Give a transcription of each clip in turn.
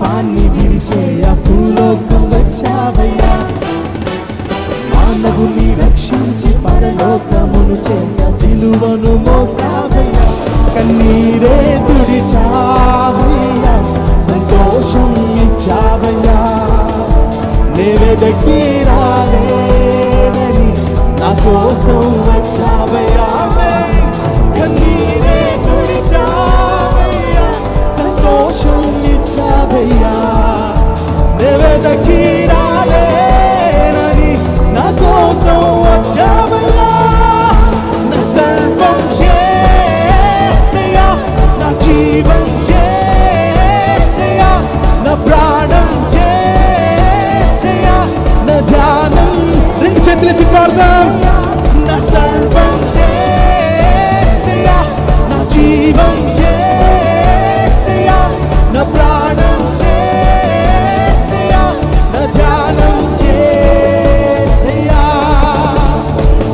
దీపాన్ని విరిచేయ భూలోకం వచ్చావయ్యా. మానవుని రక్షించి పరలోకమును చేర్చ సిలువను మోసావయ్యా. కన్నీరే తుడిచావయ్యా, సంతోషం ఇచ్చావయ్యా. నేవెదకి రాలేదని నా కోసం వచ్చావయ్యా. కన్నీరే తుడిచావయ్యా, సంతోషం ఇచ్చావయ్యా. నేవెదకి రాలేదని నా కోసం వచ్చావయ్యా. నా సర్వం యేసయ్యా, నా జీవం యేసయ్యా, నా ప్రాణం యేసయ్యా, నా ధ్యానం. రెండు చేతులెత్తి పాడదాం. నా సర్వం యేసయ్యా, నా జీవం యేసయ్యా, నా ప్రాణం యేసయ్యా, నా ధ్యానం యేసయ్యా.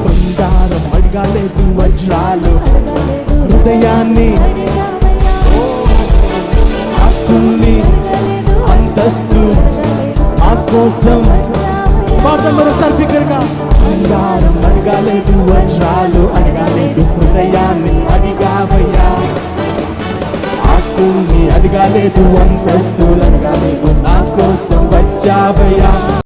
బంగారం అడగాలేదు, వజ్రాలు హృదయాన్ని, ఆస్తుల్ని, అంతస్తు ఆ కోసం పాడదాం మరోసారి బిగ్గరగా. బంగారం అడగాలేదు, వజ్రాలు అడగాలేదు, హృదయాన్ని అడిగావయ్యా. ఆస్తుల్ని అడగాలేదు, అంతస్తులు అడగాలేదు, నా కోసం వచ్చావయ్యా.